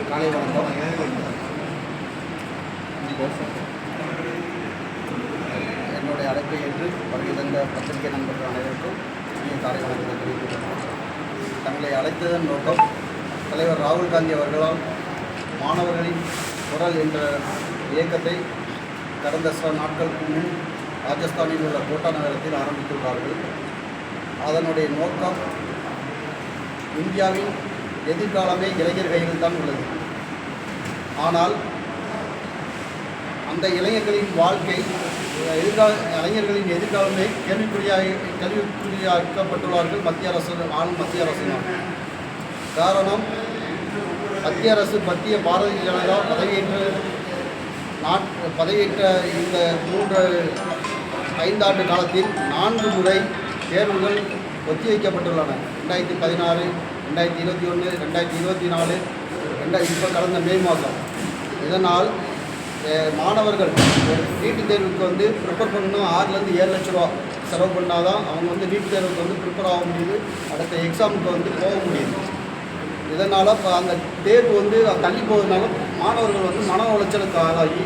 காலை வணக்கம். என்னுடைய அழைப்பை ஏற்று வருகை தந்த பத்திரிகை நண்பர்கள் அனைவருக்கும் காலை வணக்கத்தை தெரிவித்துள்ளனர். தங்களை அழைத்ததன் நோக்கம் தலைவர் ராகுல் காந்தி அவர்களால் மாணவர்களின் குரல் என்ற இயக்கத்தை கடந்த சில நாட்களுக்கு முன் ராஜஸ்தானில் உள்ள கோட்டா நகரத்தில் ஆரம்பித்துள்ளார்கள். அதனுடைய நோக்கம் இந்தியாவின் எதிர்காலமே இளைஞர் கையில் தான் உள்ளது. ஆனால் அந்த இளைஞர்களின் வாழ்க்கை இளைஞர்களின் எதிர்காலமே கேள்விக்குறியாக்கப்பட்டுள்ளார்கள் மத்திய அரசினால். காரணம், மத்திய அரசு பாரதிய ஜனதா பதவியேற்ற இந்த 5 ஆண்டு காலத்தில் 4 முறை தேர்வுகள் ஒத்திவைக்கப்பட்டுள்ளன. 2016, 2021, 2024, இப்போ கடந்த மே மாதம். இதனால் மாணவர்கள் நீட் தேர்வுக்கு ப்ரிப்பேர் பண்ணணும். 6 to 7 லட்ச ரூபா செலவு பண்ணால் தான் அவங்க நீட் தேர்வுக்கு ப்ரிப்பேர் ஆக முடியுது, அடுத்த எக்ஸாமுக்கு போக முடியுது. இதனால் இப்போ அந்த தேர்வு தள்ளி போவதனால மாணவர்கள் மன உளைச்சலுக்கு ஆளாகி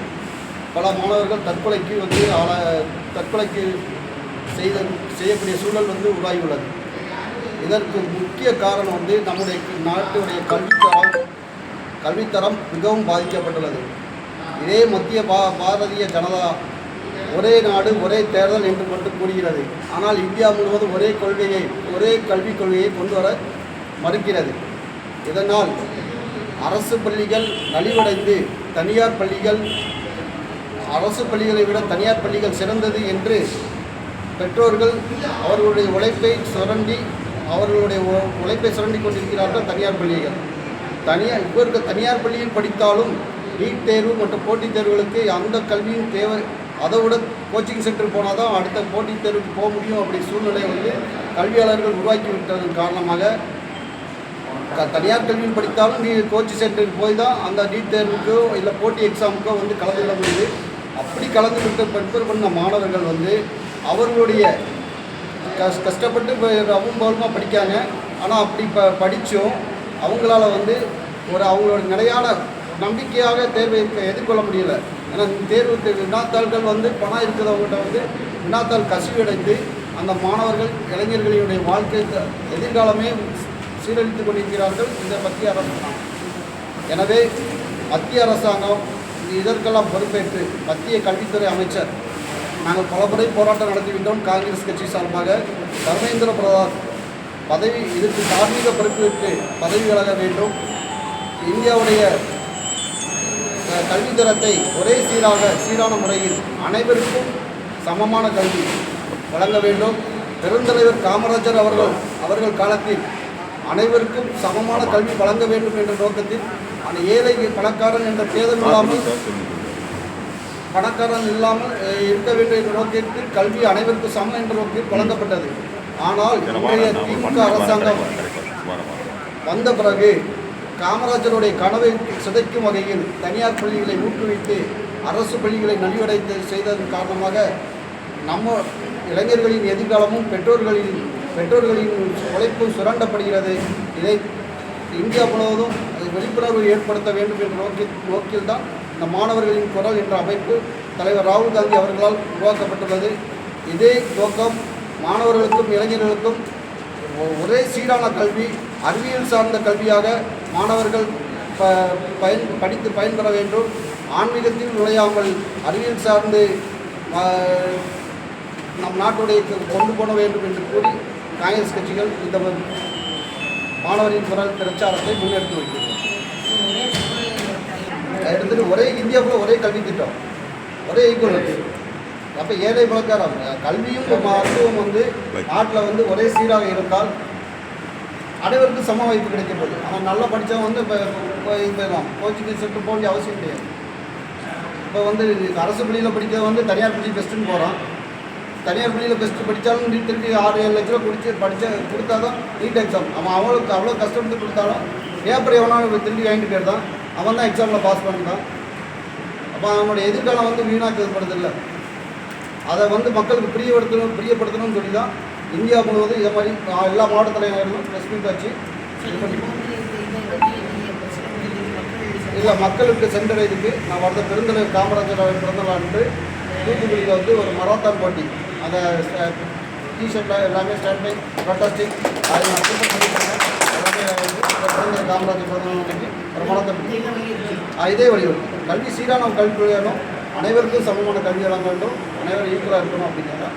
பல மாணவர்கள் தற்கொலைக்கு செய்யக்கூடிய சூழல் உருவாகியுள்ளது. இதற்கு முக்கிய காரணம் நம்முடைய நாட்டுடைய கல்வித்தரம் மிகவும் பாதிக்கப்பட்டுள்ளது. இதே மத்திய பாரதிய ஜனதா ஒரே நாடு ஒரே தேர்தல் என்று மட்டும் கூறுகிறது. ஆனால் இந்தியா முழுவதும் ஒரே கல்விக் கொள்கையை கொண்டு வர மறுக்கிறது. இதனால் அரசு பள்ளிகள் நலிவடைந்து அரசு பள்ளிகளை விட தனியார் பள்ளிகள் சிறந்தது என்று பெற்றோர்கள் அவர்களுடைய உழைப்பை சுரண்டி கொண்டிருக்கிறார்கள். தனியார் பள்ளியில் படித்தாலும் நீட் தேர்வு மற்றும் போட்டித் தேர்வுகளுக்கு அந்த கல்வியும் தேவை. அதை விட கோச்சிங் சென்டர் போனால் தான் அடுத்த போட்டித் தேர்வுக்கு போக முடியும். அப்படி சூழ்நிலை கல்வியாளர்கள் உருவாக்கிவிட்டதன் காரணமாக தனியார் கல்வியில் படித்தாலும் கோச்சிங் சென்டருக்கு போய் தான் அந்த நீட் தேர்வுக்கோ இல்லை போட்டி எக்ஸாமுக்கோ கலந்து கொள்ள முடியுது. அப்படி கலந்துவிட்டு ப்ரிப்பேர் பண்ண மாணவர்கள் அவர்களுடைய கஷ்டப்பட்டு ரொம்ப படிக்காங்க. ஆனால் அப்படி படித்தும் அவங்களால அவங்களோட நிலையான நம்பிக்கையாக தேர்வை எதிர்கொள்ள முடியலை. ஏன்னா தேர்வுக்கு வினாத்தாள்கள் பணம் இருக்கிறவங்ககிட்ட வினாத்தாள் கசிவடைந்து அந்த மாணவர்கள் இளைஞர்களுடைய வாழ்க்கை எதிர்காலமே சீரழித்து கொண்டிருக்கிறார்கள் இந்த மத்திய அரசாங்கம். எனவே மத்திய அரசாங்கம் இதற்கெல்லாம் பொறுப்பேற்று மத்திய கல்வித்துறை அமைச்சர் நாங்கள் பலமுறை போராட்டம் நடத்திவிட்டோம். காங்கிரஸ் கட்சி சார்பாக தர்மேந்திர பிரதான் இதற்கு தார்மீக பொறுப்பேற்று பதவி விலக வேண்டும். இந்தியாவுடைய கல்வித்தரத்தை ஒரே சீரான முறையில் அனைவருக்கும் சமமான கல்வி வழங்க வேண்டும். பெருந்தலைவர் காமராஜர் அவர்கள் காலத்தில் அனைவருக்கும் சமமான கல்வி வழங்க வேண்டும் என்ற நோக்கத்தில் அந்த ஏழை பணக்காரன் என்ற பேதம் இல்லாமல் இருக்க வேண்டும் என்ற நோக்கத்தில் கல்வி அனைவருக்கும் சமம் என்ற நோக்கில் வழங்கப்பட்டது. ஆனால் இன்றைய திமுக அரசாங்கம் வந்த பிறகு காமராஜருடைய கனவை சிதைக்கும் வகையில் தனியார் பள்ளிகளை ஊக்குவித்து அரசு பள்ளிகளை நலிவடைந்து செய்ததன் காரணமாக நம்ம இளைஞர்களின் எதிர்காலமும் பெற்றோர்களின் உழைப்பும் சுரண்டப்படுகிறது. இதை இந்தியா முழுவதும் விழிப்புணர்வு ஏற்படுத்த வேண்டும் என்ற நோக்கில்தான் இந்த மாணவர்களின் குரல் என்ற அமைப்பு தலைவர் ராகுல் காந்தி அவர்களால் உருவாக்கப்பட்டுள்ளது. இதே நோக்கம் மாணவர்களுக்கும் இளைஞர்களுக்கும் ஒரே சீரான கல்வி, அறிவியல் சார்ந்த கல்வியாக மாணவர்கள் படித்து பயன்பெற வேண்டும். ஆன்மீகத்தில் நுழையாமல் அறிவியல் சார்ந்து நம் நாட்டுடைய கொண்டு போக வேண்டும் என்று கூறி காங்கிரஸ் கட்சிகள் இந்த மாணவரின் குரல் பிரச்சாரத்தை முன்னெடுத்து வைக்கிறது. ஒரே இந்தியாவுக்குள்ள ஒரே கல்வி திட்டம், ஒரே ஈக்குவலிட்டி. அப்போ ஏழை பணக்காரன் கல்வியும் மருத்துவம் நாட்டில் ஒரே சீராக இருந்தால் அனைவருக்கும் சம வாய்ப்பு கிடைக்கப்போகுது. அவன் நல்லா படித்தவன் போயிடலாம், கோச்சிங் சென்டர் போக வேண்டிய அவசியம் கிடையாது. இப்போ அரசு பள்ளியில் படிக்கிறது தனியார் பள்ளி பெஸ்ட்டுன்னு போகிறான். தனியார் பள்ளியில் பெஸ்ட்டு படித்தாலும் திருப்பி 6-7 லட்ச ரூபா கொடுத்தா தான் நீட் எக்ஸாம். அவன் அவ்வளோ கஷ்டப்பட்டு கொடுத்தாலும் பேப்பர் எவனாலும் திருப்பி வாங்கிட்டு போயிருந்தான், அவன் தான் எக்ஸாமில் பாஸ் பண்ணிட்டான். அப்போ அவனுடைய எதிர்காலம் வீணாக்கப்படுறதில்லை. அதை மக்களுக்கு பிரியப்படுத்தணும்னு சொல்லி தான் இந்தியா முழுவதும் இதை மாதிரி எல்லா மாவட்ட தலைவர்களும் ப்ரெஸ் மீட் வச்சு இது பண்ணி இல்லை மக்களுக்கு சென்றடைறதுக்கு நான் வந்த பெருந்தலைவர் காமராஜர் அவர் பிறந்தநாள் அன்று தூத்துக்குடியில் வந்து ஒரு மராத்தான் போட்டி, அந்த டிஷர்ட்டில் எல்லாமே ஸ்டாண்டிங் ப்ரொட்டஸ்டிங் அதை நான் சூப்பர் பண்ணியிருக்கேன். எல்லாமே வந்து பிறந்தநாள் காமராஜர் பிறந்தநாள் அன்றைக்கி ஒரு மராத்தான் இதே வழிவகுக்கும். கல்வி சீரான கல்வி வேணும், அனைவருக்கும் சமமான கல்வி வழங்க வேண்டும், அனைவரும் ஈக்குவலாக இருக்கணும் அப்படிங்கிறத